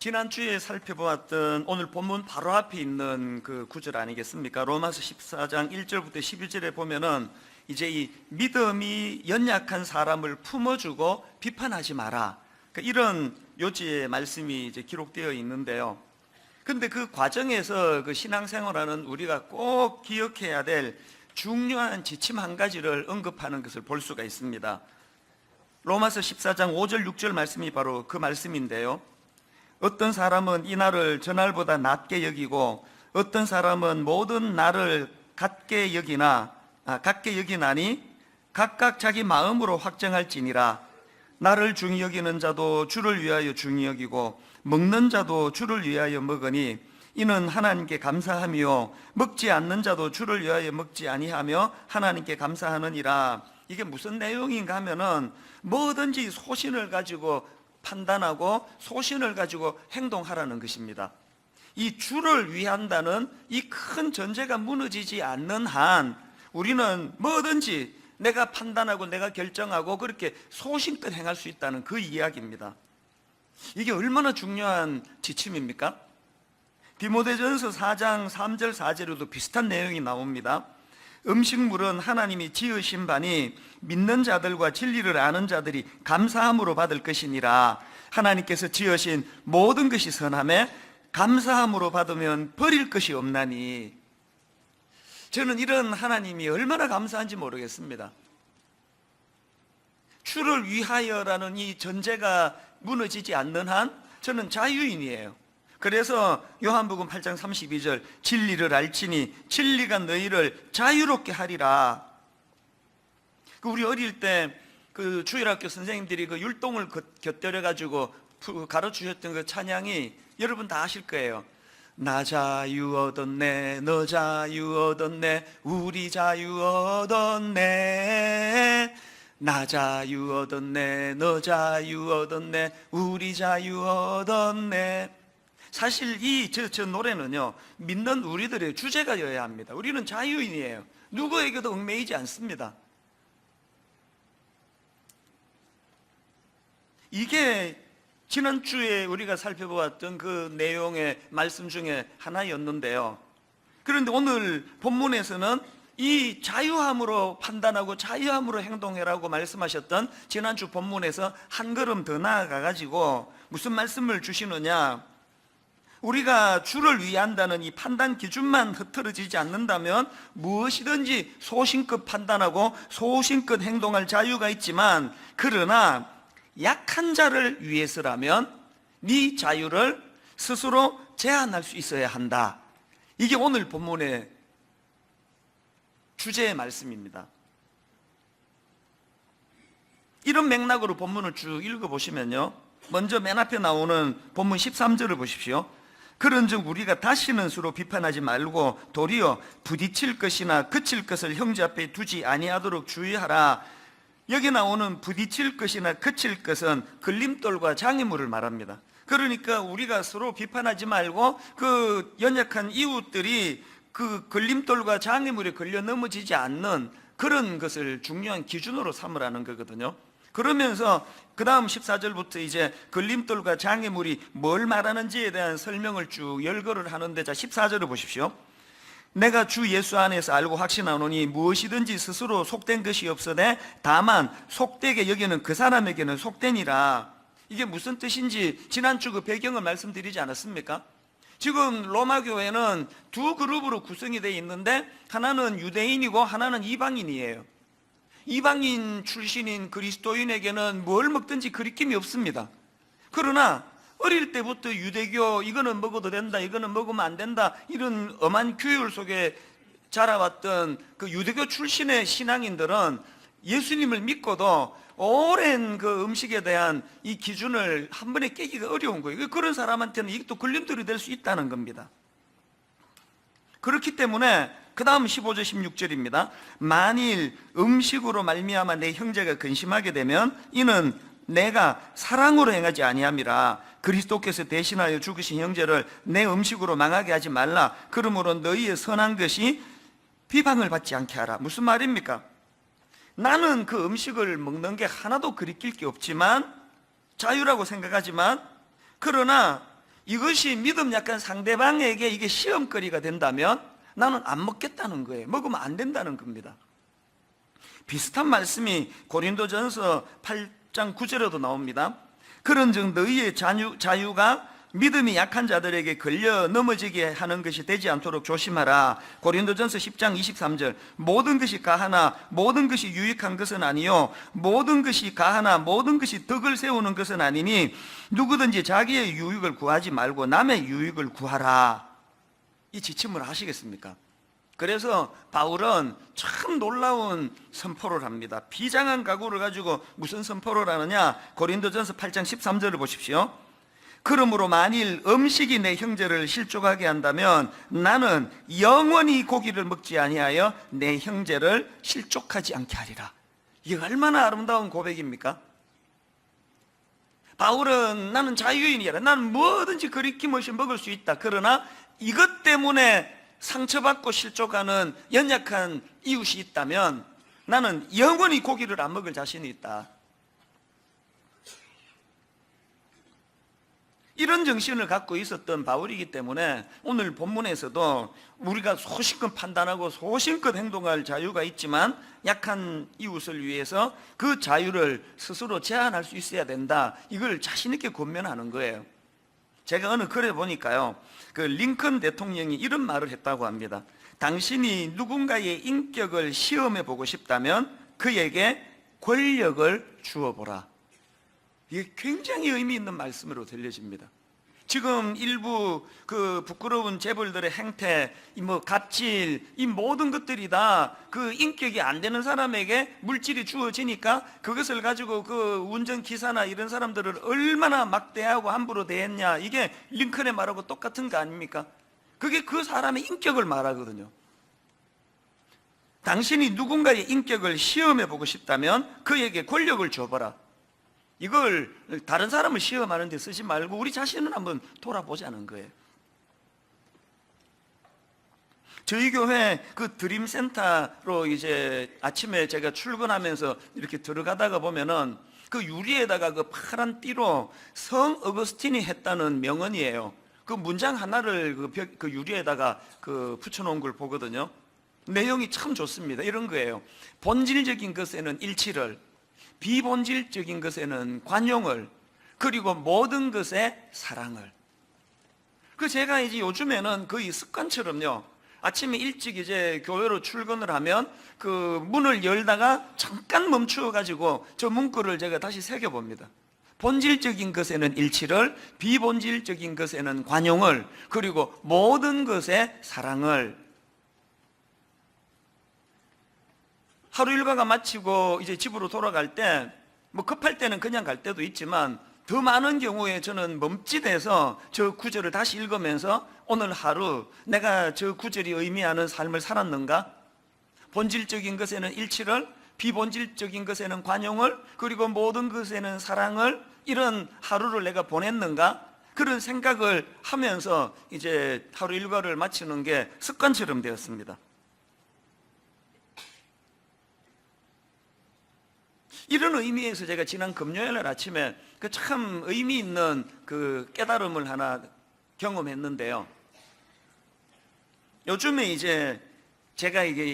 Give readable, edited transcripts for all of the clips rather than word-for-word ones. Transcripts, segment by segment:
지난주에 살펴보았던 오늘 본문 바로 앞에 있는 그 구절 아니겠습니까? 로마서 14장 1절부터 11절에 보면은 이제 이 믿음이 연약한 사람을 품어주고 비판하지 마라, 이런 요지의 말씀이 이제 기록되어 있는데요. 근데 그 과정에서 그 신앙생활하는 우리가 꼭 기억해야 될 중요한 지침 한 가지를 언급하는 것을 볼 수가 있습니다. 로마서 14장 5절 6절 말씀이 바로 그 말씀인데요. 어떤 사람은 이 날을 저날보다 낮게 여기고 어떤 사람은 모든 날을 같게 여기나니 각각 자기 마음으로 확정할지니라. 나를 중히 여기는 자도 주를 위하여 중히 여기고 먹는 자도 주를 위하여 먹으니 이는 하나님께 감사하며 먹지 않는 자도 주를 위하여 먹지 아니하며 하나님께 감사하느니라. 이게 무슨 내용인가 하면은 뭐든지 소신을 가지고 판단하고 소신을 가지고 행동하라는 것입니다. 이 주를 위한다는 이 큰 전제가 무너지지 않는 한 우리는 뭐든지 내가 판단하고 내가 결정하고 그렇게 소신껏 행할 수 있다는 그 이야기입니다. 이게 얼마나 중요한 지침입니까? 디모데전서 4장 3절 4절에도 비슷한 내용이 나옵니다. 음식물은 하나님이 지으신 바니 믿는 자들과 진리를 아는 자들이 감사함으로 받을 것이니라. 하나님께서 지으신 모든 것이 선함에 감사함으로 받으면 버릴 것이 없나니. 저는 이런 하나님이 얼마나 감사한지 모르겠습니다. 주를 위하여라는 이 전제가 무너지지 않는 한 저는 자유인이에요. 그래서 요한복음 8장 32절 진리를 알지니 진리가 너희를 자유롭게 하리라. 우리 어릴 때 그 주일학교 선생님들이 그 율동을 곁들여 가지고 가르치셨던 그 찬양이 여러분 다 아실 거예요. 나 자유 얻었네, 너 자유 얻었네, 우리 자유 얻었네. 나 자유 얻었네, 너 자유 얻었네, 우리 자유 얻었네. 사실 저 노래는요, 믿는 우리들의 주제가여야 합니다. 우리는 자유인이에요. 누구에게도 얽매이지 않습니다. 이게 지난주에 우리가 살펴보았던 그 내용의 말씀 중에 하나였는데요. 그런데 오늘 본문에서는 이 자유함으로 판단하고 자유함으로 행동해라고 말씀하셨던 지난주 본문에서 한 걸음 더 나아가 가지고 무슨 말씀을 주시느냐, 우리가 주를 위한다는 이 판단 기준만 흐트러지지 않는다면 무엇이든지 소신껏 판단하고 소신껏 행동할 자유가 있지만, 그러나 약한 자를 위해서라면 네 자유를 스스로 제한할 수 있어야 한다. 이게 오늘 본문의 주제의 말씀입니다. 이런 맥락으로 본문을 쭉 읽어보시면요, 먼저 맨 앞에 나오는 본문 13절을 보십시오. 그런즉 우리가 다시는 서로 비판하지 말고 도리어 부딪힐 것이나 그칠 것을 형제 앞에 두지 아니하도록 주의하라. 여기 나오는 부딪힐 것이나 그칠 것은 걸림돌과 장애물을 말합니다. 그러니까 우리가 서로 비판하지 말고 그 연약한 이웃들이 그 걸림돌과 장애물에 걸려 넘어지지 않는 그런 것을 중요한 기준으로 삼으라는 거거든요. 그러면서 그 다음 14절부터 이제 걸림돌과 장애물이 뭘 말하는지에 대한 설명을 쭉 열거를 하는데, 자 14절을 보십시오. 내가 주 예수 안에서 알고 확신하노니 무엇이든지 스스로 속된 것이 없으되 다만 속되게 여기는 그 사람에게는 속되니라. 이게 무슨 뜻인지 지난주 그 배경을 말씀드리지 않았습니까? 지금 로마 교회는 두 그룹으로 구성이 되어 있는데 하나는 유대인이고 하나는 이방인이에요. 이방인 출신인 그리스도인에게는 뭘 먹든지 거리낌이 없습니다. 그러나 어릴 때부터 유대교, 이거는 먹어도 된다, 이거는 먹으면 안 된다, 이런 엄한 교율 속에 자라왔던 그 유대교 출신의 신앙인들은 예수님을 믿고도 오랜 그 음식에 대한 이 기준을 한 번에 깨기가 어려운 거예요. 그런 사람한테는 이게 또 걸림돌이 될 수 있다는 겁니다. 그렇기 때문에 그 다음 15절 16절입니다. 만일 음식으로 말미암아 내 형제가 근심하게 되면 이는 내가 사랑으로 행하지 아니함이라. 그리스도께서 대신하여 죽으신 형제를 내 음식으로 망하게 하지 말라. 그러므로 너희의 선한 것이 비방을 받지 않게 하라. 무슨 말입니까? 나는 그 음식을 먹는 게 하나도 그리낄 게 없지만, 자유라고 생각하지만, 그러나 이것이 믿음 약한 상대방에게 이게 시험거리가 된다면 나는 안 먹겠다는 거예요. 먹으면 안 된다는 겁니다. 비슷한 말씀이 고린도전서 8장 9절에도 나옵니다. 그런즉 너희의 자유가 믿음이 약한 자들에게 걸려 넘어지게 하는 것이 되지 않도록 조심하라. 고린도전서 10장 23절. 모든 것이 가하나 모든 것이 유익한 것은 아니요 모든 것이 가하나 모든 것이 덕을 세우는 것은 아니니 누구든지 자기의 유익을 구하지 말고 남의 유익을 구하라. 이 지침을 아시겠습니까? 그래서 바울은 참 놀라운 선포를 합니다. 비장한 각오를 가지고 무슨 선포를 하느냐? 고린도전서 8장 13절을 보십시오. 그러므로 만일 음식이 내 형제를 실족하게 한다면 나는 영원히 고기를 먹지 아니하여 내 형제를 실족하지 않게 하리라. 이게 얼마나 아름다운 고백입니까? 바울은 나는 자유인이라, 나는 뭐든지 거리낌없이 먹을 수 있다. 그러나 이것 때문에 상처받고 실족하는 연약한 이웃이 있다면 나는 영원히 고기를 안 먹을 자신이 있다. 이런 정신을 갖고 있었던 바울이기 때문에 오늘 본문에서도 우리가 소신껏 판단하고 소신껏 행동할 자유가 있지만 약한 이웃을 위해서 그 자유를 스스로 제한할 수 있어야 된다. 이걸 자신 있게 권면하는 거예요. 제가 어느 글에 보니까요, 그 링컨 대통령이 이런 말을 했다고 합니다. 당신이 누군가의 인격을 시험해 보고 싶다면 그에게 권력을 주어보라. 이게 굉장히 의미 있는 말씀으로 들려집니다. 지금 일부 그 부끄러운 재벌들의 행태, 갑질, 이 모든 것들이 다 그 인격이 안 되는 사람에게 물질이 주어지니까 그것을 가지고 그 운전기사나 이런 사람들을 얼마나 막대하고 함부로 대했냐. 이게 링컨의 말하고 똑같은 거 아닙니까? 그게 그 사람의 인격을 말하거든요. 당신이 누군가의 인격을 시험해 보고 싶다면 그에게 권력을 줘봐라. 이걸 다른 사람을 시험하는 데 쓰지 말고 우리 자신을 한번 돌아보자는 거예요. 저희 교회 그 드림센터로 이제 아침에 제가 출근하면서 이렇게 들어가다가 보면은 그 유리에다가 그 파란 띠로 성 어거스틴이 했다는 명언이에요. 그 문장 하나를 그 유리에다가 그 붙여놓은 걸 보거든요. 내용이 참 좋습니다. 이런 거예요. 본질적인 것에는 일치를, 비본질적인 것에는 관용을, 그리고 모든 것에 사랑을. 그 제가 이제 요즘에는 거의 습관처럼요, 아침에 일찍 이제 교회로 출근을 하면 그 문을 열다가 잠깐 멈추어 가지고 저 문구를 제가 다시 새겨봅니다. 본질적인 것에는 일치를, 비본질적인 것에는 관용을, 그리고 모든 것에 사랑을. 하루 일과가 마치고 이제 집으로 돌아갈 때, 급할 때는 그냥 갈 때도 있지만 더 많은 경우에 저는 멈칫해서 저 구절을 다시 읽으면서 오늘 하루 내가 저 구절이 의미하는 삶을 살았는가? 본질적인 것에는 일치를, 비본질적인 것에는 관용을, 그리고 모든 것에는 사랑을, 이런 하루를 내가 보냈는가? 그런 생각을 하면서 이제 하루 일과를 마치는 게 습관처럼 되었습니다. 이런 의미에서 제가 지난 금요일 날 아침에 그 참 의미 있는 그 깨달음을 하나 경험했는데요. 요즘에 이제 제가 이게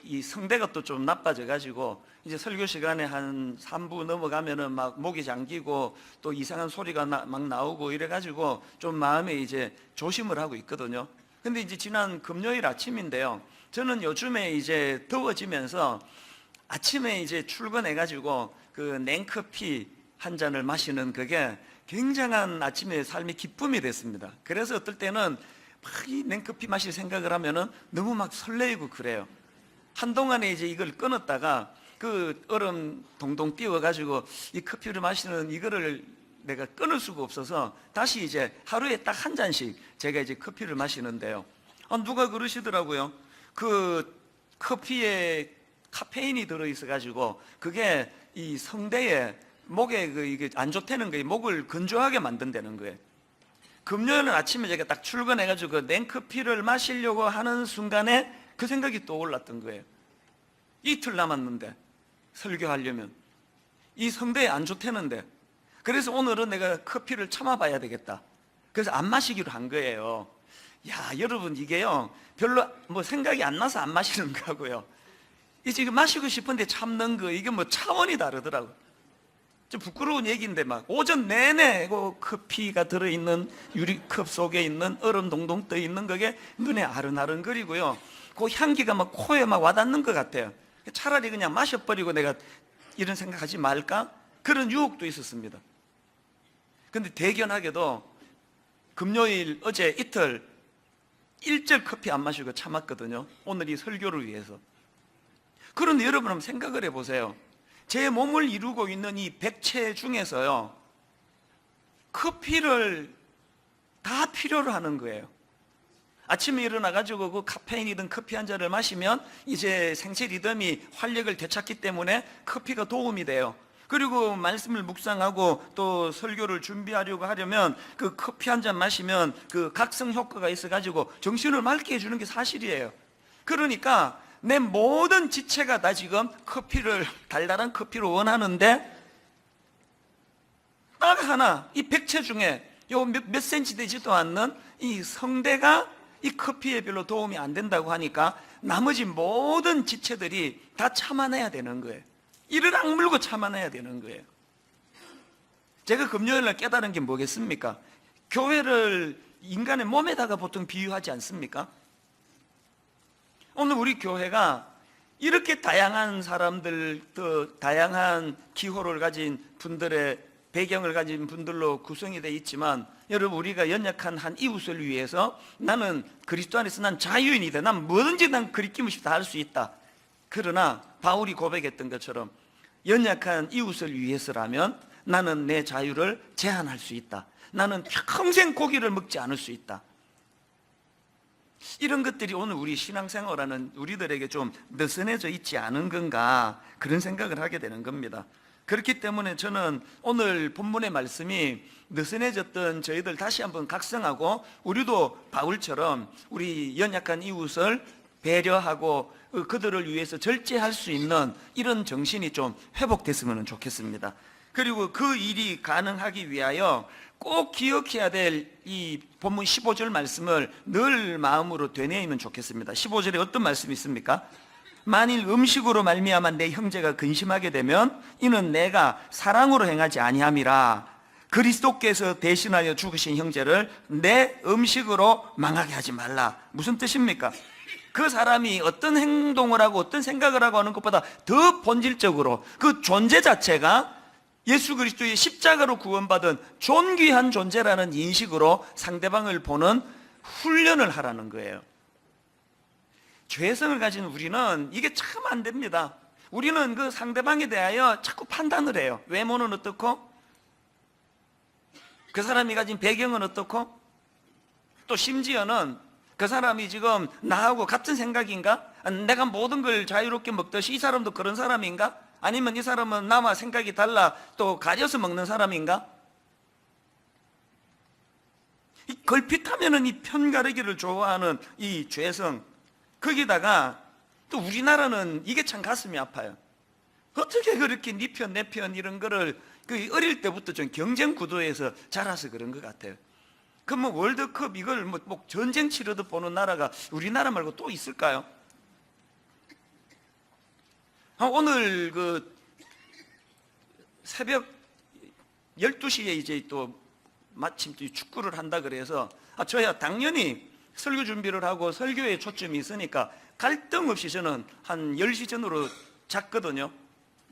이 성대가 또 좀 나빠져 가지고 이제 설교 시간에 한 3부 넘어가면은 막 목이 잠기고 또 이상한 소리가 막 나오고 이래 가지고 좀 마음에 이제 조심을 하고 있거든요. 근데 이제 지난 금요일 아침인데요, 저는 요즘에 이제 더워지면서 아침에 이제 출근해가지고 그 냉커피 한 잔을 마시는 그게 굉장한 아침의 삶의 기쁨이 됐습니다. 그래서 어떨 때는 막 이 냉커피 마실 생각을 하면은 너무 막 설레이고 그래요. 한동안에 이제 이걸 끊었다가 그 얼음 동동 띄워가지고 이 커피를 마시는 이거를 내가 끊을 수가 없어서 다시 이제 하루에 딱 한 잔씩 제가 이제 커피를 마시는데요. 누가 그러시더라고요. 그 커피에 카페인이 들어있어가지고 그게 이 성대에, 목에 이게 안 좋다는 거예요. 목을 건조하게 만든다는 거예요. 금요일 아침에 제가 딱 출근해가지고 그 냉커피를 마시려고 하는 순간에 그 생각이 떠올랐던 거예요. 이틀 남았는데 설교하려면 이 성대에 안 좋다는데, 그래서 오늘은 내가 커피를 참아봐야 되겠다. 그래서 안 마시기로 한 거예요. 야, 여러분, 이게요, 별로 뭐 생각이 안 나서 안 마시는 거고요, 이 지금 마시고 싶은데 참는 거, 이게 뭐 차원이 다르더라고요. 좀 부끄러운 얘기인데, 막 오전 내내 그 커피가 들어있는 유리컵 속에 있는 얼음 동동 떠 있는 그게 눈에 아른아른거리고요, 그 향기가 막 코에 막 와닿는 것 같아요. 차라리 그냥 마셔버리고 내가 이런 생각하지 말까? 그런 유혹도 있었습니다. 근데 대견하게도 금요일 어제 이틀 일절 커피 안 마시고 참았거든요. 오늘 이 설교를 위해서. 그런데 여러분 한번 생각을 해보세요. 제 몸을 이루고 있는 이 백체 중에서요, 커피를 다 필요로 하는 거예요. 아침에 일어나가지고 그 카페인이든 커피 한 잔을 마시면 이제 생체 리듬이 활력을 되찾기 때문에 커피가 도움이 돼요. 그리고 말씀을 묵상하고 또 설교를 준비하려고 하려면 그 커피 한 잔 마시면 그 각성 효과가 있어가지고 정신을 맑게 해주는 게 사실이에요. 그러니까 내 모든 지체가 다 지금 커피를, 달달한 커피를 원하는데, 딱 하나, 이 백체 중에 요 몇 센치 되지도 않는 이 성대가 이 커피에 별로 도움이 안 된다고 하니까 나머지 모든 지체들이 다 참아내야 되는 거예요. 이를 악물고 참아내야 되는 거예요. 제가 금요일날 깨달은 게 뭐겠습니까? 교회를 인간의 몸에다가 보통 비유하지 않습니까? 오늘 우리 교회가 이렇게 다양한 사람들, 또 다양한 기호를 가진 분들의 배경을 가진 분들로 구성이 되어 있지만, 여러분, 우리가 연약한 한 이웃을 위해서 나는 그리스도 안에서 난 자유인이다, 난 뭐든지 난 그리낌없이 다 할 수 있다. 그러나 바울이 고백했던 것처럼 연약한 이웃을 위해서라면 나는 내 자유를 제한할 수 있다. 나는 평생 고기를 먹지 않을 수 있다. 이런 것들이 오늘 우리 신앙생활하는 우리들에게 좀 느슨해져 있지 않은 건가, 그런 생각을 하게 되는 겁니다. 그렇기 때문에 저는 오늘 본문의 말씀이 느슨해졌던 저희들 다시 한번 각성하고, 우리도 바울처럼 우리 연약한 이웃을 배려하고 그들을 위해서 절제할 수 있는 이런 정신이 좀 회복됐으면 좋겠습니다. 그리고 그 일이 가능하기 위하여 꼭 기억해야 될 이 본문 15절 말씀을 늘 마음으로 되뇌이면 좋겠습니다. 15절에 어떤 말씀이 있습니까? 만일 음식으로 말미암아 내 형제가 근심하게 되면 이는 내가 사랑으로 행하지 아니함이라. 그리스도께서 대신하여 죽으신 형제를 내 음식으로 망하게 하지 말라. 무슨 뜻입니까? 그 사람이 어떤 행동을 하고 어떤 생각을 하고 하는 것보다 더 본질적으로 그 존재 자체가 예수 그리스도의 십자가로 구원받은 존귀한 존재라는 인식으로 상대방을 보는 훈련을 하라는 거예요. 죄성을 가진 우리는 이게 참 안 됩니다. 우리는 그 상대방에 대하여 자꾸 판단을 해요. 외모는 어떻고, 그 사람이 가진 배경은 어떻고, 또 심지어는 그 사람이 지금 나하고 같은 생각인가? 내가 모든 걸 자유롭게 먹듯이 이 사람도 그런 사람인가? 아니면 이 사람은 나와 생각이 달라 또 가려서 먹는 사람인가? 이 걸핏하면은 이 편가르기를 좋아하는 이 죄성, 거기다가 또 우리나라는 이게 참 가슴이 아파요. 어떻게 그렇게 네 편, 내 편 이런 거를 그 어릴 때부터 좀 경쟁 구도에서 자라서 그런 것 같아요. 그럼 뭐 월드컵 이걸 뭐 전쟁 치르듯 보는 나라가 우리나라 말고 또 있을까요? 오늘 그 새벽 12시에 이제 또 마침 또 축구를 한다 그래서 저야 당연히 설교 준비를 하고 설교에 초점이 있으니까 갈등 없이 저는 한 10시 전으로 잤거든요.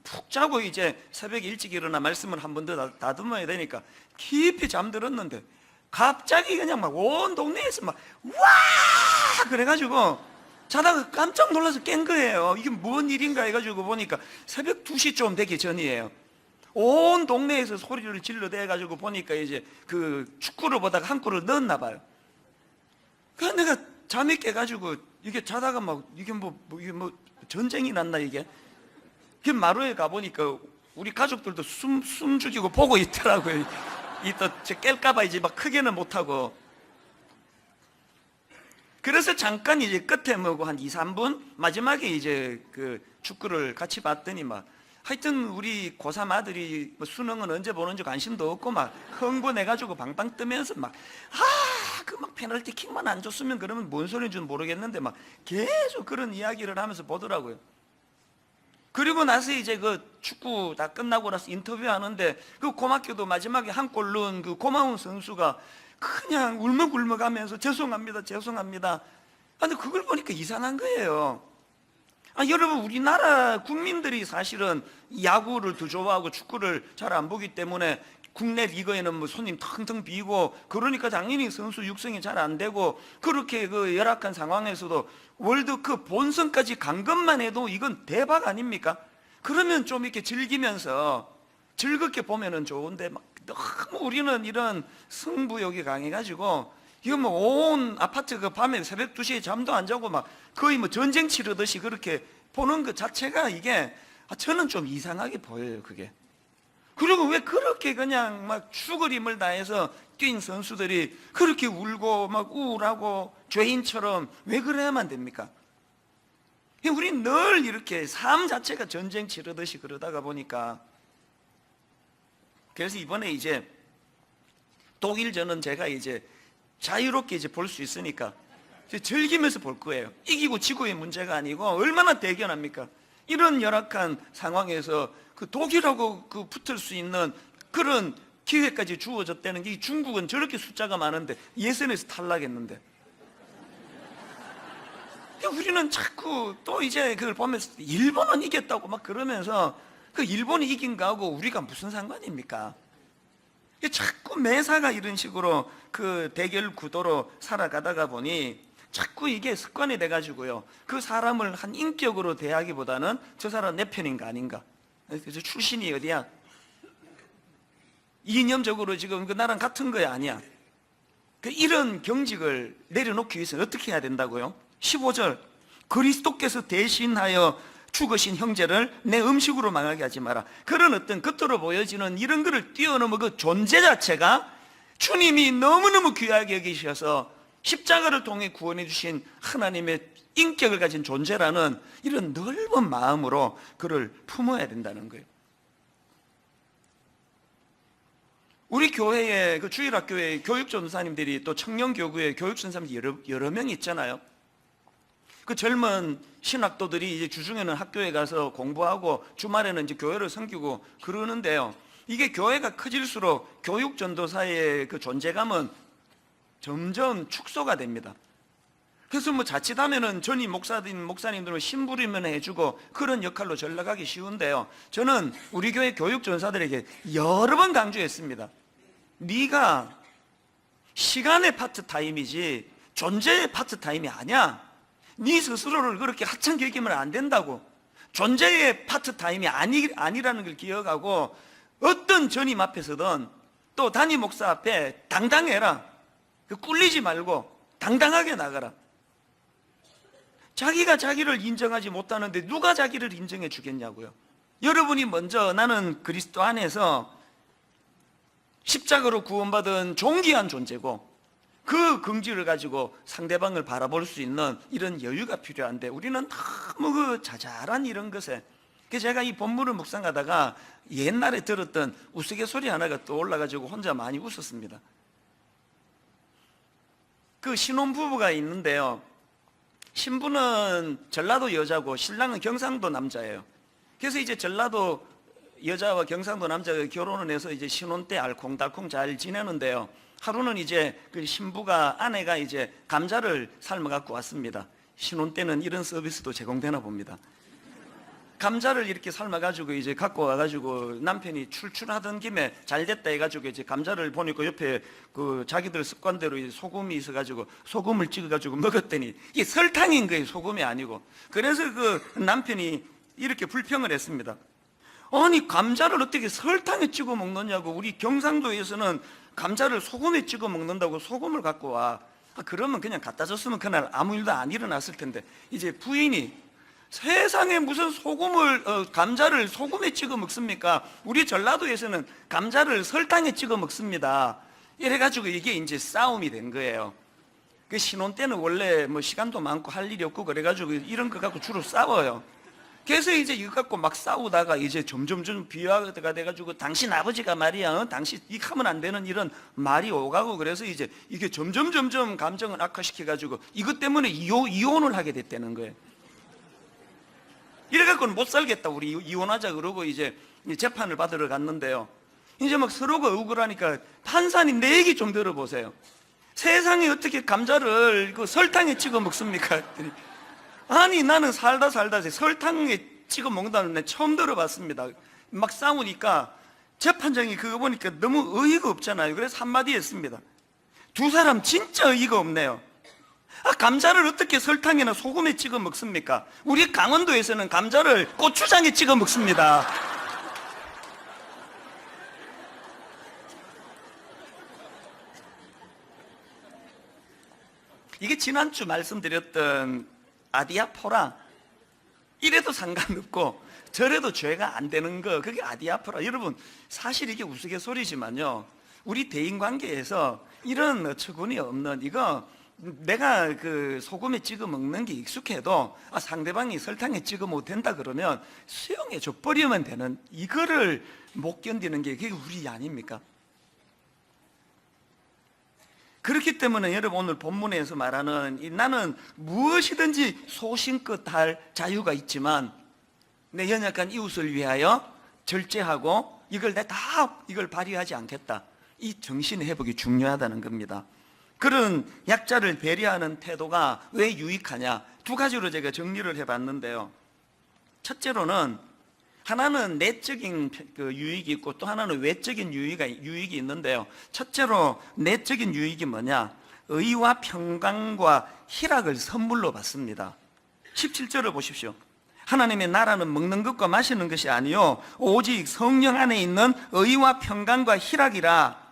푹 자고 이제 새벽에 일찍 일어나 말씀을 한 번 더 다듬어야 되니까 깊이 잠들었는데 갑자기 그냥 막 온 동네에서 막 와! 그래가지고 자다가 깜짝 놀라서 깬 거예요. 이게 뭔 일인가 해가지고 보니까 새벽 2시쯤 되기 전이에요. 온 동네에서 소리를 질러대가지고 보니까 이제 그 축구를 보다가 한 골을 넣었나 봐요. 그래서 내가 잠이 깨가지고 이게 자다가 막 이게 이게 전쟁이 났나 이게. 그 마루에 가보니까 우리 가족들도 숨 죽이고 보고 있더라고요. 또 깰까봐 이제 막 크게는 못하고. 그래서 잠깐 이제 끝에 뭐고 한 2, 3분 마지막에 이제 그 축구를 같이 봤더니 막 하여튼 우리 고3 아들이 뭐 수능은 언제 보는지 관심도 없고 막 흥분해가지고 방방 뜨면서 막 그 막 페널티킥만 안 줬으면 그러면 뭔 소리인지 모르겠는데 막 계속 그런 이야기를 하면서 보더라고요. 그리고 나서 이제 그 축구 다 끝나고 나서 인터뷰하는데 그 고맙게도 마지막에 한 골 넣은 그 고마운 선수가 그냥 울먹울먹하면서 죄송합니다, 죄송합니다. 근데 그걸 보니까 이상한 거예요. 여러분, 우리나라 국민들이 사실은 야구를 더 좋아하고 축구를 잘 안 보기 때문에 국내 리그에는 뭐 손님 텅텅 비고, 그러니까 당연히 선수 육성이 잘 안 되고, 그렇게 그 열악한 상황에서도 월드컵 본선까지 간 것만 해도 이건 대박 아닙니까? 그러면 좀 이렇게 즐기면서 즐겁게 보면은 좋은데, 막 너무 우리는 이런 승부욕이 강해가지고 이거 뭐 온 아파트 그 밤에 새벽 2시에 잠도 안 자고 막 거의 뭐 전쟁 치르듯이 그렇게 보는 것 자체가 이게 저는 좀 이상하게 보여요, 그게. 그리고 왜 그렇게 그냥 막 죽을 힘을 다해서 뛴 선수들이 그렇게 울고 막 우울하고 죄인처럼 왜 그래야만 됩니까? 우린 늘 이렇게 삶 자체가 전쟁 치르듯이 그러다가 보니까, 그래서 이번에 이제 독일전은 제가 이제 자유롭게 이제 볼 수 있으니까 이제 즐기면서 볼 거예요. 이기고 지고의 문제가 아니고 얼마나 대견합니까? 이런 열악한 상황에서 그 독일하고 그 붙을 수 있는 그런 기회까지 주어졌다는 게, 중국은 저렇게 숫자가 많은데 예선에서 탈락했는데, 우리는 자꾸 또 이제 그걸 보면서 일본은 이겼다고 막 그러면서 그 일본이 이긴 거하고 우리가 무슨 상관입니까? 자꾸 매사가 이런 식으로 그 대결 구도로 살아가다가 보니 자꾸 이게 습관이 돼가지고요, 그 사람을 한 인격으로 대하기보다는 저 사람 내 편인가 아닌가, 그래서 출신이 어디야, 이념적으로 지금 그 나랑 같은 거야 아니야, 이런 경직을 내려놓기 위해서는 어떻게 해야 된다고요? 15절, 그리스도께서 대신하여 죽으신 형제를 내 음식으로 망하게 하지 마라. 그런 어떤 겉으로 보여지는 이런 거를 뛰어넘어 그 존재 자체가 주님이 너무너무 귀하게 여기셔서 십자가를 통해 구원해 주신 하나님의 인격을 가진 존재라는 이런 넓은 마음으로 그를 품어야 된다는 거예요. 우리 교회에, 그 주일학교에 교육전사님들이, 또 청년교구에 교육전사님들이 여러 명 있잖아요. 그 젊은 신학도들이 이제 주중에는 학교에 가서 공부하고 주말에는 이제 교회를 섬기고 그러는데요, 이게 교회가 커질수록 교육전도사의 그 존재감은 점점 축소가 됩니다. 그래서 뭐 자칫하면은 전임 목사님들은 심부름을 해주고 그런 역할로 전락하기 쉬운데요, 저는 우리 교회 교육전사들에게 여러 번 강조했습니다. 네가 시간의 파트타임이지 존재의 파트타임이 아니야. 네 스스로를 그렇게 하찮게 여기면 안 된다고. 존재의 파트타임이 아니라는 걸 기억하고, 어떤 전임 앞에서든 또 담임 목사 앞에 당당해라. 꿀리지 말고 당당하게 나가라. 자기가 자기를 인정하지 못하는데 누가 자기를 인정해 주겠냐고요. 여러분이 먼저 나는 그리스도 안에서 십자가로 구원받은 존귀한 존재고, 그 긍지를 가지고 상대방을 바라볼 수 있는 이런 여유가 필요한데, 우리는 너무 그 자잘한 이런 것에, 제가 이 본문을 묵상하다가 옛날에 들었던 우스갯소리 하나가 떠올라가지고 혼자 많이 웃었습니다. 그 신혼부부가 있는데요, 신부는 전라도 여자고 신랑은 경상도 남자예요. 그래서 이제 전라도 여자와 경상도 남자가 결혼을 해서 이제 신혼 때 알콩달콩 잘 지내는데요, 하루는 이제 그 신부가, 아내가 이제 감자를 삶아 갖고 왔습니다. 신혼 때는 이런 서비스도 제공되나 봅니다. 감자를 이렇게 삶아 가지고 이제 갖고 와 가지고 남편이 출출하던 김에 잘 됐다 해 가지고 이제 감자를 보니까 옆에 그 자기들 습관대로 이제 소금이 있어 가지고 소금을 찍어 가지고 먹었더니 이게 설탕인 거예요, 소금이 아니고. 그래서 그 남편이 이렇게 불평을 했습니다. 아니, 감자를 어떻게 설탕에 찍어 먹느냐고. 우리 경상도에서는 감자를 소금에 찍어 먹는다고 소금을 갖고 와. 그러면 그냥 갖다 줬으면 그날 아무 일도 안 일어났을 텐데, 이제 부인이 세상에 무슨 감자를 소금에 찍어 먹습니까? 우리 전라도에서는 감자를 설탕에 찍어 먹습니다. 이래가지고 이게 이제 싸움이 된 거예요. 그 신혼 때는 원래 뭐 시간도 많고 할 일이 없고 그래가지고 이런 거 갖고 주로 싸워요. 그래서 이제 이거 갖고 막 싸우다가 이제 점점 비화가 돼가지고 당신 아버지가 말이야, 당신 이 하면 안 되는 이런 말이 오가고, 그래서 이제 이게 점점 감정을 악화시켜가지고 이것 때문에 이혼을 하게 됐다는 거예요. 이래갖고는 못 살겠다, 우리 이혼하자 그러고 이제 재판을 받으러 갔는데요. 이제 막 서로가 억울하니까 판사님 내 얘기 좀 들어보세요. 세상에 어떻게 감자를 그 설탕에 찍어 먹습니까? 아니 나는 살다 설탕에 찍어 먹는다는 데 처음 들어봤습니다. 막 싸우니까 재판장이 그거 보니까 너무 어이가 없잖아요. 그래서 한마디 했습니다. 두 사람 진짜 어이가 없네요. 감자를 어떻게 설탕이나 소금에 찍어 먹습니까? 우리 강원도에서는 감자를 고추장에 찍어 먹습니다. 이게 지난주 말씀드렸던 아디아포라, 이래도 상관없고 저래도 죄가 안 되는 거, 그게 아디아포라. 여러분 사실 이게 우스갯소리지만요, 우리 대인관계에서 이런 어처구니 없는, 이거 내가 그 소금에 찍어 먹는 게 익숙해도 상대방이 설탕에 찍어 못 된다 그러면 수용해 줘 버리면 되는, 이거를 못 견디는 게 그게 우리 아닙니까? 그렇기 때문에 여러분 오늘 본문에서 말하는 나는 무엇이든지 소신껏 할 자유가 있지만 내 연약한 이웃을 위하여 절제하고 이걸 이걸 발휘하지 않겠다, 이 정신 회복이 중요하다는 겁니다. 그런 약자를 배려하는 태도가 왜 유익하냐, 두 가지로 제가 정리를 해봤는데요. 첫째로는 하나는 내적인 유익이 있고 또 하나는 외적인 유익이 있는데요. 첫째로 내적인 유익이 뭐냐, 의와 평강과 희락을 선물로 받습니다. 17절을 보십시오. 하나님의 나라는 먹는 것과 마시는 것이 아니요 오직 성령 안에 있는 의와 평강과 희락이라.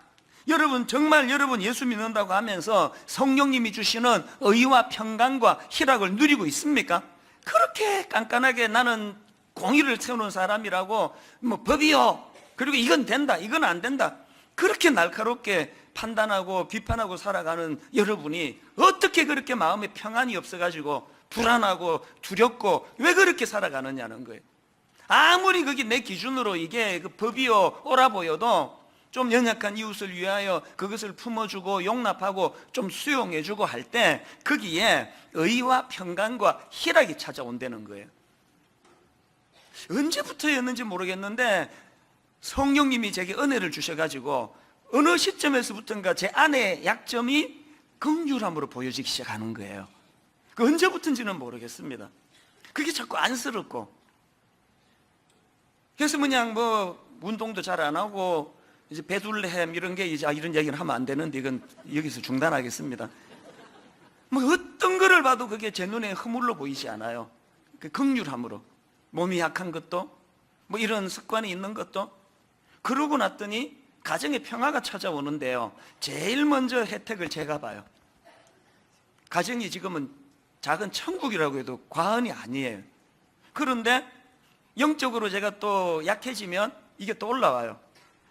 여러분 정말 여러분 예수 믿는다고 하면서 성령님이 주시는 의와 평강과 희락을 누리고 있습니까? 그렇게 깐깐하게 나는 공의를 세우는 사람이라고 법이요, 그리고 이건 된다 이건 안 된다, 그렇게 날카롭게 판단하고 비판하고 살아가는 여러분이 어떻게 그렇게 마음에 평안이 없어가지고 불안하고 두렵고 왜 그렇게 살아가느냐는 거예요. 아무리 그게 내 기준으로 이게 법이요 옳아 보여도 좀 연약한 이웃을 위하여 그것을 품어주고 용납하고 좀 수용해주고 할 때 거기에 의와 평강과 희락이 찾아온다는 거예요. 언제부터였는지 모르겠는데 성령님이 제게 은혜를 주셔가지고 어느 시점에서부터인가 제 안에 약점이 긍휼함으로 보여지기 시작하는 거예요. 그 언제부터인지는 모르겠습니다. 그게 자꾸 안쓰럽고, 그래서 그냥 운동도 잘 안 하고 이제 베들레헴 이런 게 이제 이런 얘기를 하면 안 되는데 이건 여기서 중단하겠습니다. 어떤 거를 봐도 그게 제 눈에 허물로 보이지 않아요. 그 긍휼함으로, 몸이 약한 것도 이런 습관이 있는 것도. 그러고 났더니 가정에 평화가 찾아오는데요, 제일 먼저 혜택을 제가 봐요. 가정이 지금은 작은 천국이라고 해도 과언이 아니에요. 그런데 영적으로 제가 또 약해지면 이게 또 올라와요.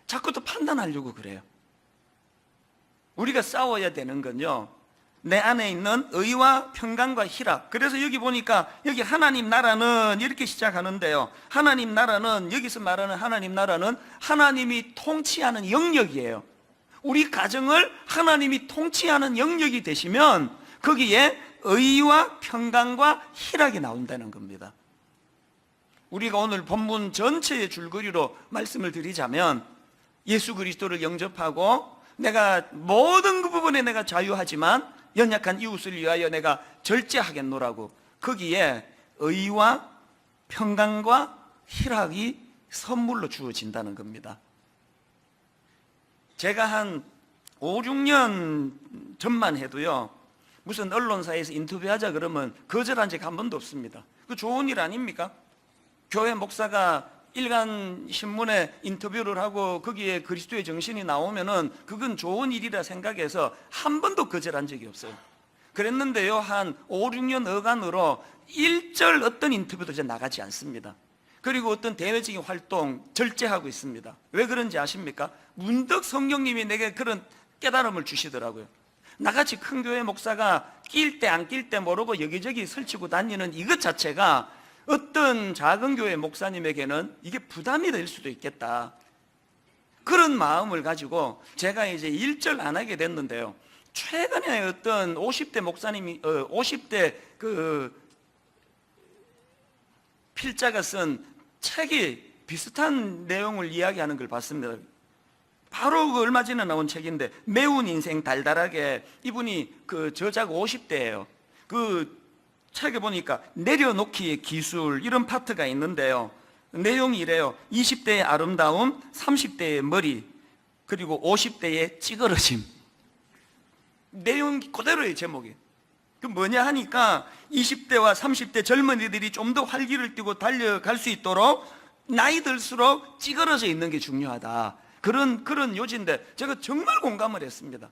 자꾸 또 판단하려고 그래요. 우리가 싸워야 되는 건요, 내 안에 있는 의와 평강과 희락. 그래서 여기 보니까 여기 하나님 나라는 이렇게 시작하는데요, 하나님 나라는, 여기서 말하는 하나님 나라는 하나님이 통치하는 영역이에요. 우리 가정을 하나님이 통치하는 영역이 되시면 거기에 의와 평강과 희락이 나온다는 겁니다. 우리가 오늘 본문 전체의 줄거리로 말씀을 드리자면 예수 그리스도를 영접하고 내가 모든 그 부분에 내가 자유하지만 연약한 이웃을 위하여 내가 절제하겠노라고, 거기에 의와 평강과 희락이 선물로 주어진다는 겁니다. 제가 한 5, 6년 전만 해도요, 무슨 언론사에서 인터뷰하자 그러면 거절한 적 한 번도 없습니다. 그 좋은 일 아닙니까? 교회 목사가 일간 신문에 인터뷰를 하고 거기에 그리스도의 정신이 나오면은 그건 좋은 일이라 생각해서 한 번도 거절한 적이 없어요. 그랬는데요, 한 5, 6년 어간으로 일절 어떤 인터뷰도 이제 나가지 않습니다. 그리고 어떤 대외적인 활동 절제하고 있습니다. 왜 그런지 아십니까? 문득 성령님이 내게 그런 깨달음을 주시더라고요. 나같이 큰 교회 목사가 낄 때 안 낄 때 모르고 여기저기 설치고 다니는 이것 자체가 어떤 작은 교회 목사님에게는 이게 부담이 될 수도 있겠다. 그런 마음을 가지고 제가 이제 일절 안 하게 됐는데요. 최근에 어떤 50대 목사님이 50대 그 필자가 쓴 책이 비슷한 내용을 이야기하는 걸 봤습니다. 바로 그 얼마 전에 나온 책인데 매운 인생 달달하게, 이분이 그 저자가 50대예요. 그 책에 보니까 내려놓기의 기술 이런 파트가 있는데요. 내용이 이래요. 20대의 아름다움, 30대의 머리, 그리고 50대의 찌그러짐. 내용 그대로의 제목이. 그 뭐냐 하니까 20대와 30대 젊은이들이 좀 더 활기를 띠고 달려갈 수 있도록 나이 들수록 찌그러져 있는 게 중요하다. 그런 요지인데 제가 정말 공감을 했습니다.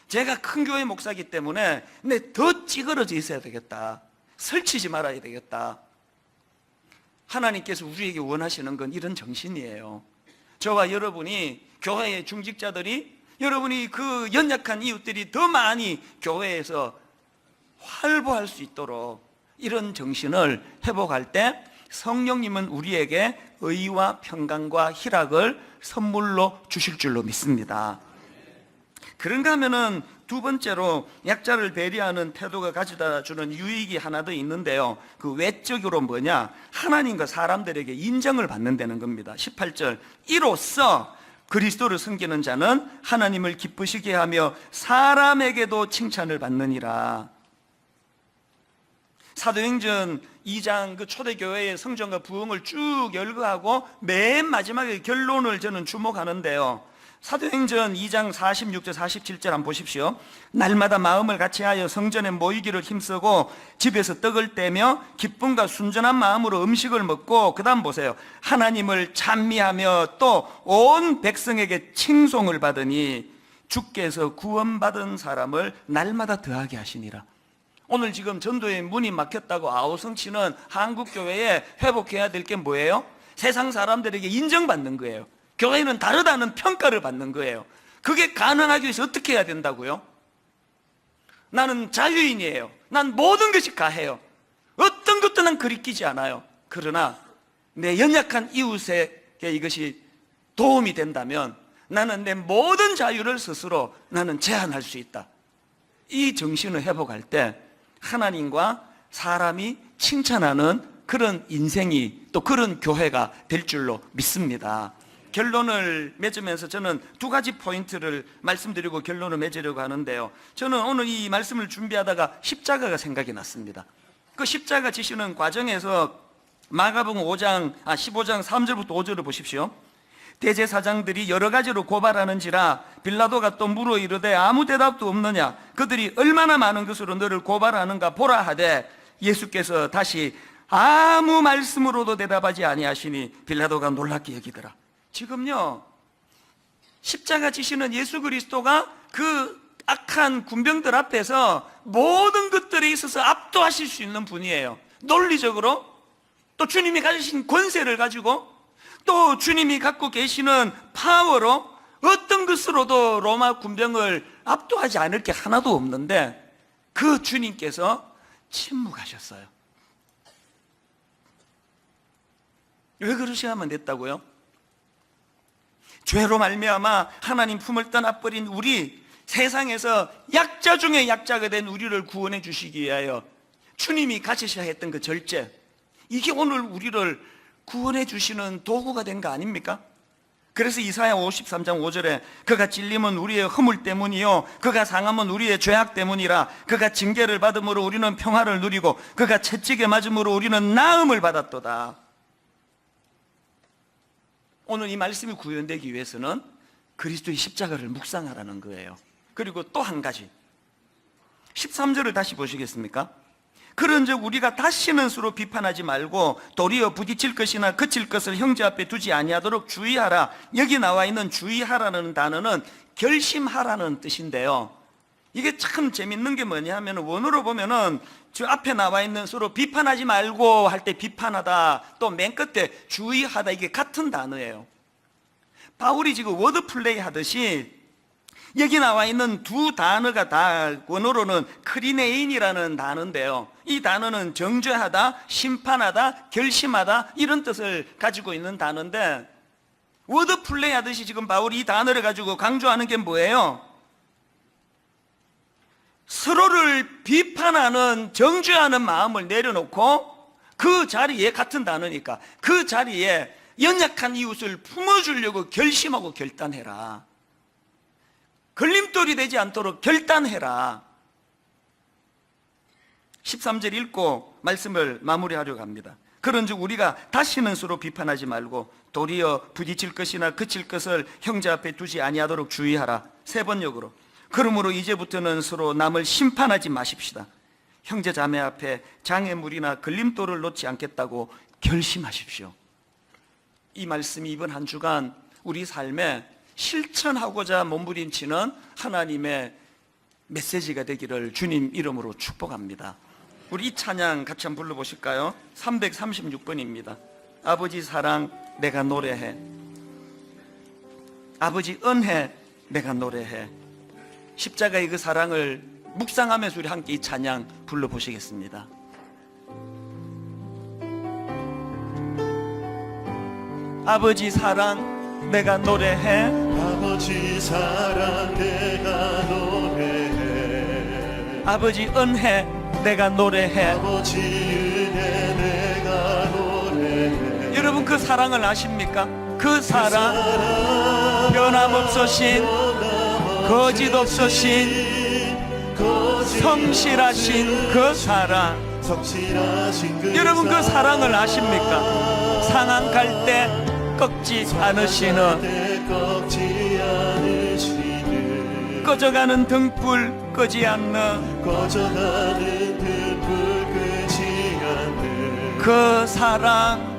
제가 큰 교회 목사이기 때문에 더 찌그러져 있어야 되겠다. 설치지 말아야 되겠다. 하나님께서 우리에게 원하시는 건 이런 정신이에요. 저와 여러분이, 교회의 중직자들이, 여러분이 그 연약한 이웃들이 더 많이 교회에서 활보할 수 있도록 이런 정신을 회복할 때 성령님은 우리에게 의와 평강과 희락을 선물로 주실 줄로 믿습니다. 그런가 하면은 두 번째로 약자를 배려하는 태도가 가져다 주는 유익이 하나 더 있는데요. 그 외적으로 뭐냐? 하나님과 사람들에게 인정을 받는다는 겁니다. 18절, 이로써 그리스도를 섬기는 자는 하나님을 기쁘시게 하며 사람에게도 칭찬을 받느니라. 사도행전 2장 그 초대교회의 성전과 부흥을 쭉 열거하고 맨 마지막에 결론을 저는 주목하는데요. 사도행전 2장 46절 47절 한번 보십시오. 날마다 마음을 같이하여 성전에 모이기를 힘쓰고 집에서 떡을 떼며 기쁨과 순전한 마음으로 음식을 먹고, 그 다음 보세요. 하나님을 찬미하며 또 온 백성에게 칭송을 받으니 주께서 구원받은 사람을 날마다 더하게 하시니라. 오늘 지금 전도의 문이 막혔다고 아우성치는 한국교회에 회복해야 될 게 뭐예요? 세상 사람들에게 인정받는 거예요. 교회는 다르다는 평가를 받는 거예요. 그게 가능하기 위해서 어떻게 해야 된다고요? 나는 자유인이에요. 난 모든 것이 가해요. 어떤 것도 난 그리끼지 않아요. 그러나 내 연약한 이웃에게 이것이 도움이 된다면 나는 내 모든 자유를 스스로 나는 제한할 수 있다. 이 정신을 회복할 때 하나님과 사람이 칭찬하는 그런 인생이, 또 그런 교회가 될 줄로 믿습니다. 결론을 맺으면서 저는 두 가지 포인트를 말씀드리고 결론을 맺으려고 하는데요. 저는 오늘 이 말씀을 준비하다가 십자가가 생각이 났습니다. 그 십자가 지시는 과정에서 마가복음 15장 3절부터 5절을 보십시오. 대제사장들이 여러 가지로 고발하는지라 빌라도가 또 물어 이르되 아무 대답도 없느냐, 그들이 얼마나 많은 것으로 너를 고발하는가 보라 하되, 예수께서 다시 아무 말씀으로도 대답하지 아니하시니 빌라도가 놀랍게 여기더라. 지금요, 십자가 지시는 예수 그리스도가 그 악한 군병들 앞에서 모든 것들에 있어서 압도하실 수 있는 분이에요. 논리적으로, 또 주님이 가지신 권세를 가지고, 또 주님이 갖고 계시는 파워로 어떤 것으로도 로마 군병을 압도하지 않을 게 하나도 없는데 그 주님께서 침묵하셨어요. 왜 그러셔야만 됐다고요? 죄로 말미암아 하나님 품을 떠나버린 우리, 세상에서 약자 중에 약자가 된 우리를 구원해 주시기 위하여 주님이 가지셔야 했던 그 절제, 이게 오늘 우리를 구원해 주시는 도구가 된 거 아닙니까? 그래서 이사야 53장 5절에 그가 찔림은 우리의 허물 때문이요 그가 상함은 우리의 죄악 때문이라. 그가 징계를 받음으로 우리는 평화를 누리고 그가 채찍에 맞음으로 우리는 나음을 받았도다. 오늘 이 말씀이 구현되기 위해서는 그리스도의 십자가를 묵상하라는 거예요. 그리고 또 한 가지, 13절을 다시 보시겠습니까? 그런즉 우리가 다시는 서로 비판하지 말고 도리어 부딪힐 것이나 그칠 것을 형제 앞에 두지 아니하도록 주의하라. 여기 나와 있는 주의하라는 단어는 결심하라는 뜻인데요, 이게 참 재밌는 게 뭐냐 하면 원어로 보면은 저 앞에 나와 있는 서로 비판하지 말고 할 때 비판하다, 또 맨 끝에 주의하다, 이게 같은 단어예요. 바울이 지금 워드 플레이 하듯이 여기 나와 있는 두 단어가 다 원어로는 크리네인이라는 단어인데요, 이 단어는 정죄하다, 심판하다, 결심하다 이런 뜻을 가지고 있는 단어인데, 워드 플레이 하듯이 지금 바울이 이 단어를 가지고 강조하는 게 뭐예요? 서로를 비판하는, 정죄하는 마음을 내려놓고 그 자리에, 같은 단어니까 그 자리에 연약한 이웃을 품어주려고 결심하고 결단해라. 걸림돌이 되지 않도록 결단해라. 13절 읽고 말씀을 마무리하려고 합니다. 그런즉 우리가 다시는 서로 비판하지 말고 도리어 부딪힐 것이나 그칠 것을 형제 앞에 두지 아니하도록 주의하라. 세 번역으로, 그러므로 이제부터는 서로 남을 심판하지 마십시다. 형제 자매 앞에 장애물이나 걸림돌을 놓지 않겠다고 결심하십시오. 이 말씀이 이번 한 주간 우리 삶에 실천하고자 몸부림치는 하나님의 메시지가 되기를 주님 이름으로 축복합니다. 우리 이 찬양 같이 한번 불러보실까요? 336번입니다. 아버지 사랑 내가 노래해, 아버지 은혜 내가 노래해. 십자가의 그 사랑을 묵상하면서 우리 함께 이 찬양 불러보시겠습니다. 아버지 사랑 내가 노래해, 아버지 사랑 내가 노래해, 아버지 은혜 내가 노래해. 아버지 은혜 내가 노래해. 여러분 그 사랑을 아십니까? 그 사랑, 변함없으신, 거짓 없으신, 성실하신 그 사랑. 여러분 그 사랑을 아십니까? 상한 갈 때 꺾지 않으시는, 꺼져가는 등불 끄지 않는 그 사랑,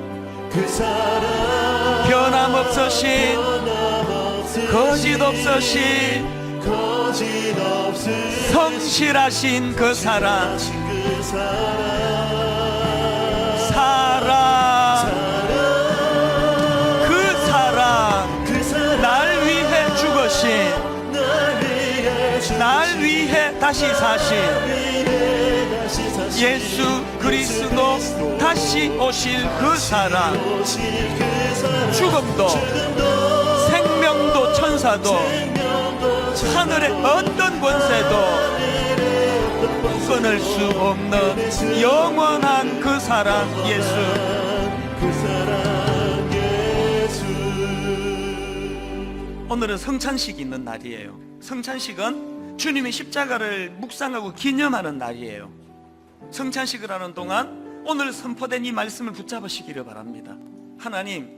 변함없으신, 거짓 없으신, 성실하신 그 사랑. 사랑, 그 사랑, 날 위해 죽으신, 날 위해 다시 사신 예수 그리스도 다시 오실 그 사랑. 죽음도 생명도 천사도 하늘의 어떤 권세도 끊을 수 없는 영원한 그 사랑 예수. 오늘은 성찬식이 있는 날이에요. 성찬식은 주님의 십자가를 묵상하고 기념하는 날이에요. 성찬식을 하는 동안 오늘 선포된 이 말씀을 붙잡으시기를 바랍니다. 하나님,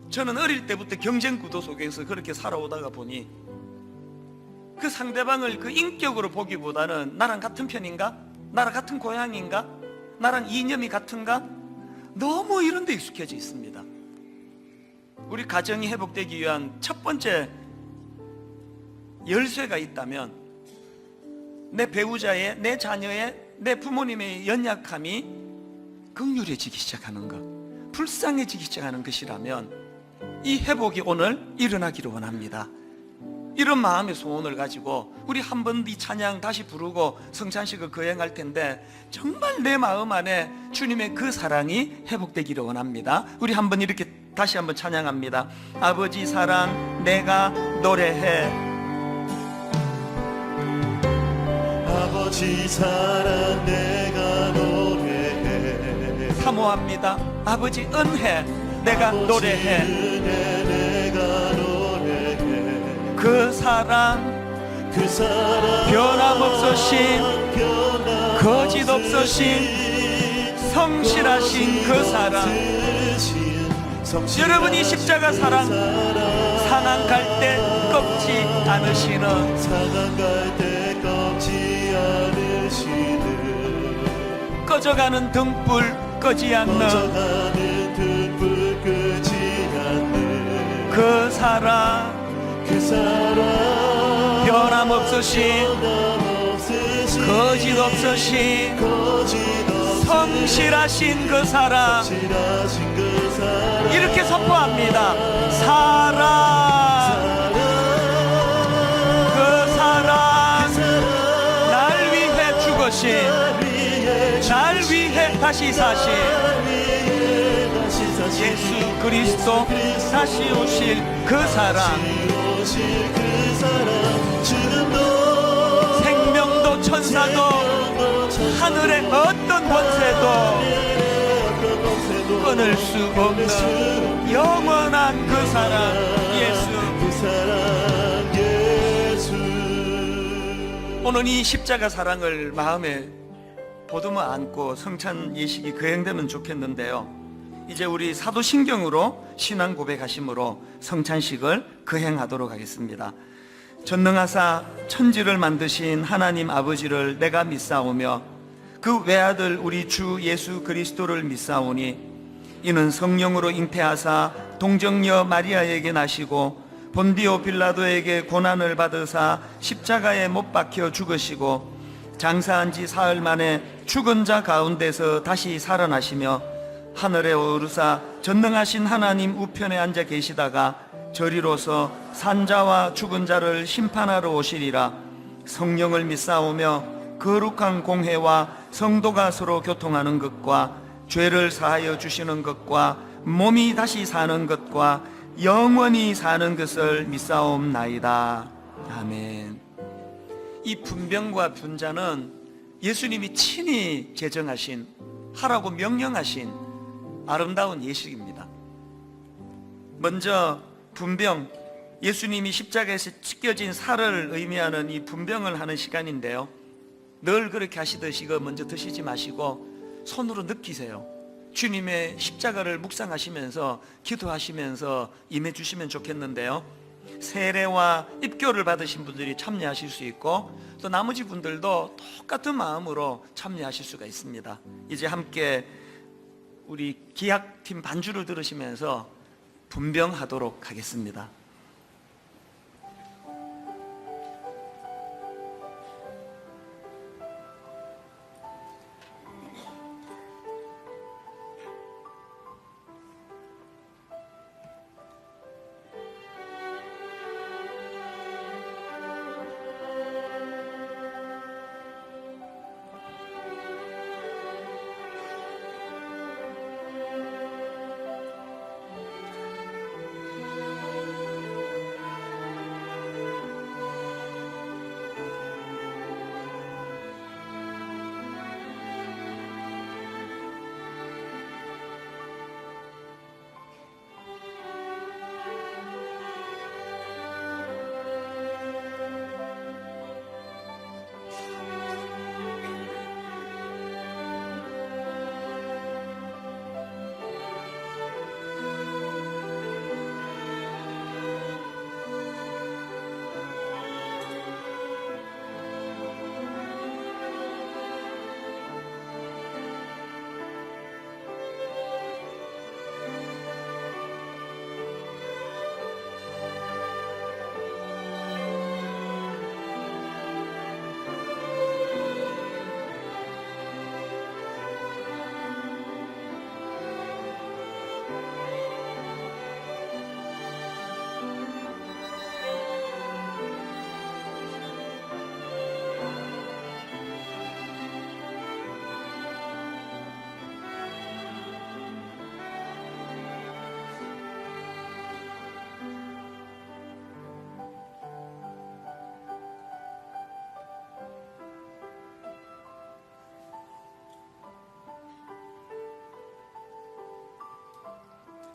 저는 어릴 때부터 경쟁 구도 속에서 그렇게 살아오다가 보니 그 상대방을 그 인격으로 보기보다는 나랑 같은 편인가? 나랑 같은 고향인가? 나랑 이념이 같은가? 너무 이런 데 익숙해져 있습니다. 우리 가정이 회복되기 위한 첫 번째 열쇠가 있다면, 내 배우자의, 내 자녀의, 내 부모님의 연약함이 긍휼해지기 시작하는 것, 불쌍해지기 시작하는 것이라면 이 회복이 오늘 일어나기를 원합니다. 이런 마음의 소원을 가지고 우리 한 번 이 찬양 다시 부르고 성찬식을 거행할 텐데, 정말 내 마음 안에 주님의 그 사랑이 회복되기를 원합니다. 우리 한번 이렇게 다시 한번 찬양합니다. 아버지 사랑 내가 노래해, 아버지 사랑 내가 노래해. 사모합니다. 아버지 은혜 내가 노래해, 은혜 내가 노래해. 그 사랑, 변함없으신, 거짓 없으신, 성실하신 그 사랑. 여러분 이 십자가 사랑, 상한 갈 때 꺾지 않으시는, 꺼져가는 등불 끄지 않는 그 사랑, 변함없으신, 거짓 없으신, 성실하신 그 사랑. 이렇게 선포합니다. 사랑, 오신 날 위해 다시 사신 예수 그리스도 다시 오실 그 사랑, 생명도 천사도 하늘의 어떤 권세도 끊을 수 없는 영원한 그 사랑 예수. 오늘 이 십자가 사랑을 마음에 보듬어 안고 성찬 예식이 거행되면 좋겠는데요, 이제 우리 사도신경으로 신앙 고백하심으로 성찬식을 거행하도록 하겠습니다. 전능하사 천지를 만드신 하나님 아버지를 내가 믿사오며 그 외아들 우리 주 예수 그리스도를 믿사오니 이는 성령으로 잉태하사 동정녀 마리아에게 나시고 본디오 빌라도에게 고난을 받으사 십자가에 못 박혀 죽으시고 장사한 지 사흘 만에 죽은 자 가운데서 다시 살아나시며 하늘에 오르사 전능하신 하나님 우편에 앉아 계시다가 저리로서 산자와 죽은 자를 심판하러 오시리라. 성령을 믿사오며 거룩한 공회와 성도가 서로 교통하는 것과 죄를 사하여 주시는 것과 몸이 다시 사는 것과 영원히 사는 것을 믿사옵나이다. 아멘. 이 분병과 분자는 예수님이 친히 제정하신, 하라고 명령하신 아름다운 예식입니다. 먼저 분병, 예수님이 십자가에서 찢겨진 살을 의미하는 이 분병을 하는 시간인데요, 늘 그렇게 하시듯이 이거 먼저 드시지 마시고 손으로 느끼세요. 주님의 십자가를 묵상하시면서 기도하시면서 임해 주시면 좋겠는데요, 세례와 입교를 받으신 분들이 참여하실 수 있고 또 나머지 분들도 똑같은 마음으로 참여하실 수가 있습니다. 이제 함께 우리 기악팀 반주를 들으시면서 분병하도록 하겠습니다.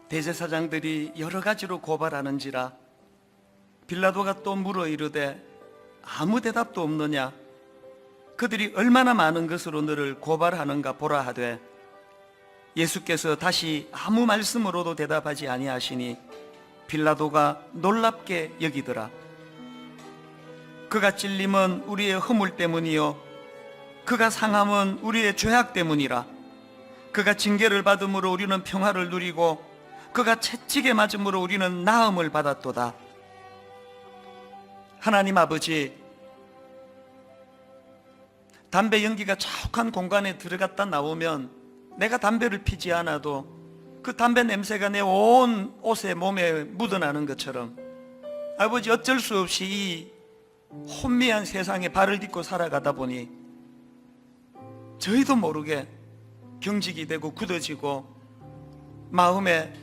대제사장들이 여러 가지로 고발하는지라 빌라도가 또 물어 이르되 아무 대답도 없느냐? 그들이 얼마나 많은 것으로 너를 고발하는가 보라 하되 예수께서 다시 아무 말씀으로도 대답하지 아니하시니 빌라도가 놀랍게 여기더라. 그가 찔림은 우리의 허물 때문이요 그가 상함은 우리의 죄악 때문이라. 그가 징계를 받음으로 우리는 평화를 누리고 그가 채찍에 맞음으로 우리는 나음을 받았도다. 하나님 아버지, 담배 연기가 자욱한 공간에 들어갔다 나오면 내가 담배를 피지 않아도 그 담배 냄새가 내 온 옷에 몸에 묻어나는 것처럼 아버지, 어쩔 수 없이 이 혼미한 세상에 발을 딛고 살아가다 보니 저희도 모르게 경직이 되고 굳어지고 마음에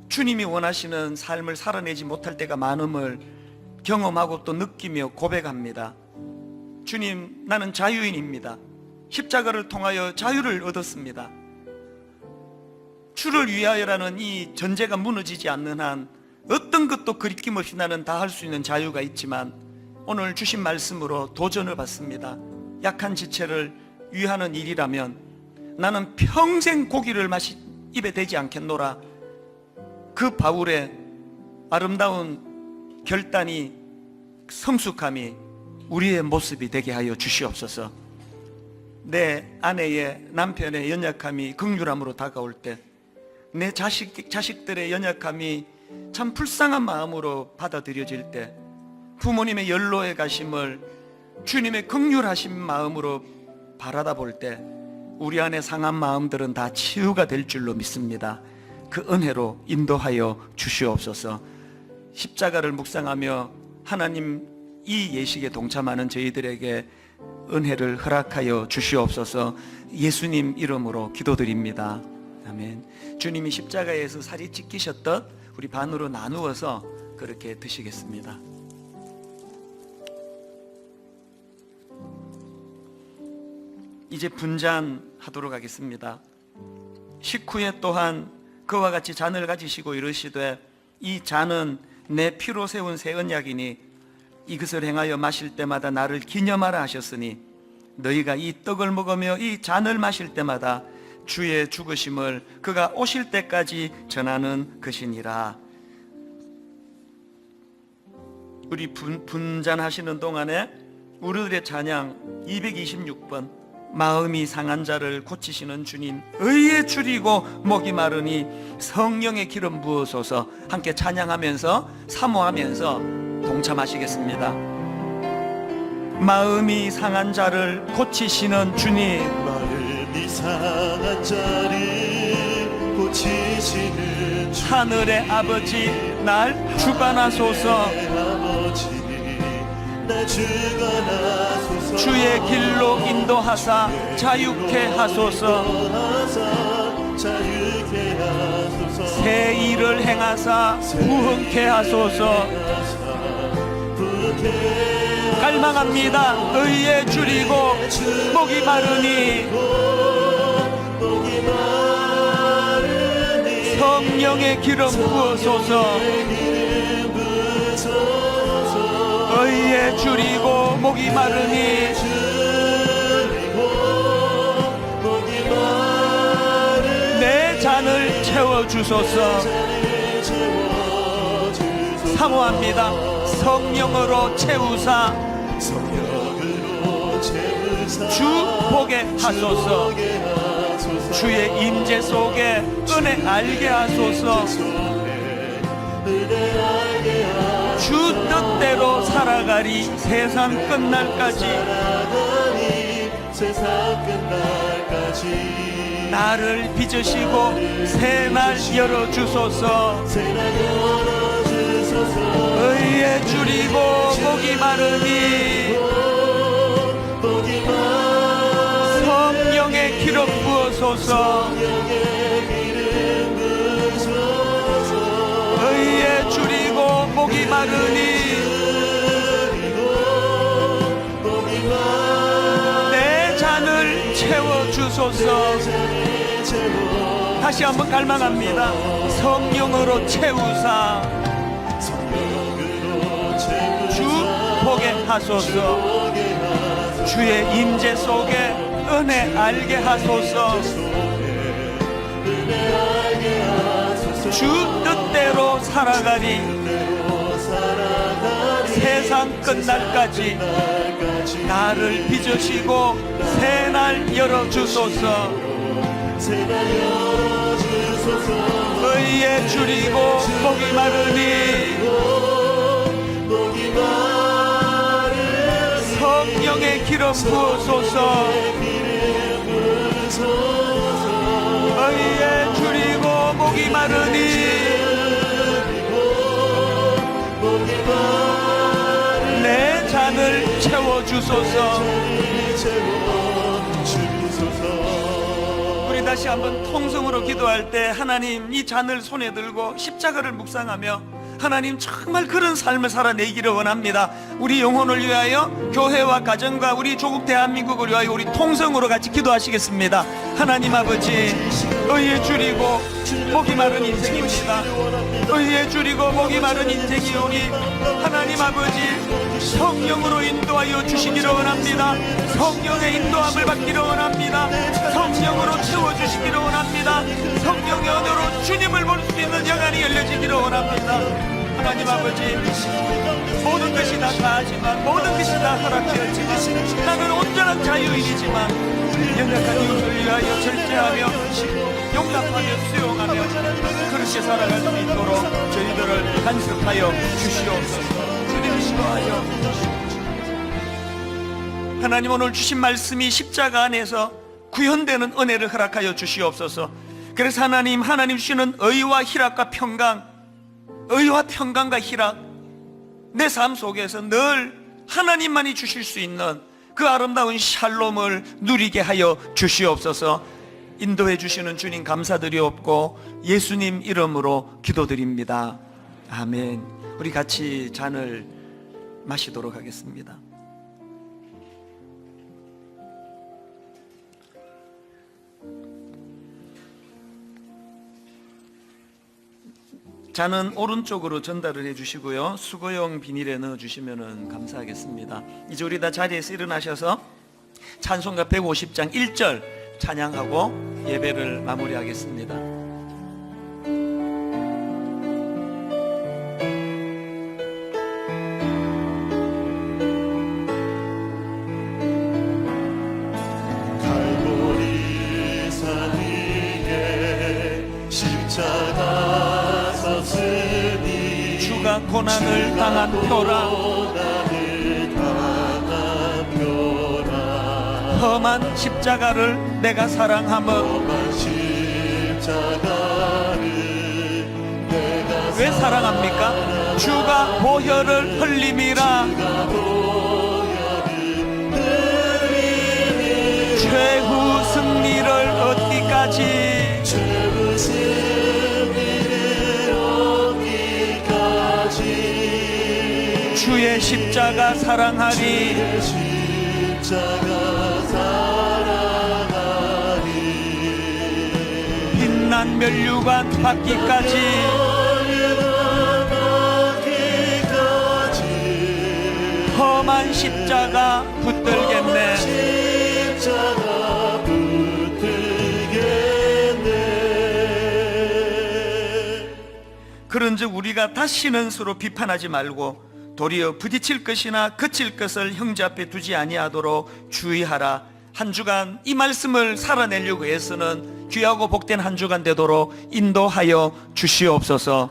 주님이 원하시는 삶을 살아내지 못할 때가 많음을 경험하고 또 느끼며 고백합니다. 주님, 나는 자유인입니다. 십자가를 통하여 자유를 얻었습니다. 주를 위하여라는 이 전제가 무너지지 않는 한 어떤 것도 그리낌 없이 나는 다 할 수 있는 자유가 있지만 오늘 주신 말씀으로 도전을 받습니다. 약한 지체를 위하는 일이라면 나는 평생 고기를 입에 대지 않겠노라. 그 바울의 아름다운 결단이, 성숙함이 우리의 모습이 되게 하여 주시옵소서. 내 아내의, 남편의 연약함이 긍휼함으로 다가올 때, 내 자식들의 연약함이 참 불쌍한 마음으로 받아들여질 때, 부모님의 연로에 가심을 주님의 긍휼하신 마음으로 바라다 볼 때 우리 안에 상한 마음들은 다 치유가 될 줄로 믿습니다. 그 은혜로 인도하여 주시옵소서. 십자가를 묵상하며 하나님 이 예식에 동참하는 저희들에게 은혜를 허락하여 주시옵소서. 예수님 이름으로 기도드립니다. 아멘. 주님이 십자가에서 살이 찢기셨던 우리 반으로 나누어서 그렇게 드시겠습니다. 이제 분잔하도록 하겠습니다. 식후에 또한 그와 같이 잔을 가지시고 이르시되 이 잔은 내 피로 세운 새 언약이니 이것을 행하여 마실 때마다 나를 기념하라 하셨으니 너희가 이 떡을 먹으며 이 잔을 마실 때마다 주의 죽으심을 그가 오실 때까지 전하는 것이니라. 우리 분잔하시는 동안에 우리들의 찬양 226번 마음이 상한 자를 고치시는 주님, 의에 줄이고 목이 마르니 성령의 기름 부으소서. 함께 찬양하면서 사모하면서 동참하시겠습니다. 마음이 상한 자를 고치시는 주님, 마음이 상한 자를 고치시는 주 하늘의 아버지 날 주관하소서. 아버지 날 주관하소서. 주의 길로 인도하사 자유케 하소서. 자유케 하소서. 새 일을 행하사 부흥케 하소서. 갈망합니다. 의에 줄이고 목이 마르니 성령의 기름 부어소서. 의에 줄이고 목이 마르니 내 잔을 채워주소서. 사모합니다. 성령으로 채우사 주 보게 하소서. 주의 임재 속에 은혜 알게 하소서. 주 뜻대로 살아가리 세상 끝날까지. 나를 빚으시고 새날 열어주소서. 의에 줄이고 목이 마르니 성령의 기름 부어소서. 의에 줄이고 목이 마르니 내 잔을 채워주소서. 다시 한번 갈망합니다. 성령으로 채우사 주 보게 하소서. 주의 임재 속에 은혜 알게 하소서. 주 뜻대로 살아가리 세상 끝날까지. 나를 빚으시고 새날 열어주소서. 의에 줄이고 목이 마르니 성령의 기름 부어소서. 의에 줄이고 목이 마르니 내 잔을 채워주소서. 하소서. 우리 다시 한번 통성으로 기도할 때 하나님 이 잔을 손에 들고 십자가를 묵상하며 하나님 정말 그런 삶을 살아내기를 원합니다. 우리 영혼을 위하여 교회와 가정과 우리 조국 대한민국을 위하여 우리 통성으로 같이 기도하시겠습니다. 하나님 아버지, 의에 줄이고 목이 마른 인생입니다. 의에 줄이고 목이 마른 인생이 오니 하나님 아버지 성령으로 인도하여 주시기를 원합니다. 성령의 인도함을 받기를 원합니다. 성령으로 채워주시기를 원합니다. 성령의 언어로 주님을 볼 수 있는 영안이 열려지기를 원합니다. 하나님 아버지, 모든 것이 다 다하지만 모든 것이 다 허락되었지만 나는 온전한 자유인이지만 연약한 이웃을 위하여 절제하며 용납하며 수용하며 그렇게 살아갈 수 있도록 저희들을 간섭하여 주시옵소서. 주님 인도하여 하나님 오늘 주신 말씀이 십자가 안에서 구현되는 은혜를 허락하여 주시옵소서. 그래서 하나님 주시는 의와 희락과 평강, 의와 평강과 희락, 내 삶 속에서 늘 하나님만이 주실 수 있는 그 아름다운 샬롬을 누리게 하여 주시옵소서. 인도해 주시는 주님 감사드리옵고 예수님 이름으로 기도드립니다. 아멘. 우리 같이 잔을 마시도록 하겠습니다. 잔은 오른쪽으로 전달을 해주시고요, 수거용 비닐에 넣어주시면 감사하겠습니다. 이제 우리 다 자리에서 일어나셔서 찬송가 150장 1절 찬양하고 예배를 마무리하겠습니다. 갈보리 산 위에 십자가 섰으니 주가 고난을 당한 표라, 험한 십자가를 내가 사랑하며 왜 사랑합니까? 주가 보혈을 흘림이라 최후 승리를 얻기까지 주의 십자가 사랑하리. 빛난 면류관 받기까지 험한 십자가 붙들겠네. 그런즉 우리가 다시는 서로 비판하지 말고 도리어 부딪힐 것이나 그칠 것을 형제 앞에 두지 아니하도록 주의하라. 한 주간 이 말씀을 살아내려고 해서는 귀하고 복된 한 주간 되도록 인도하여 주시옵소서.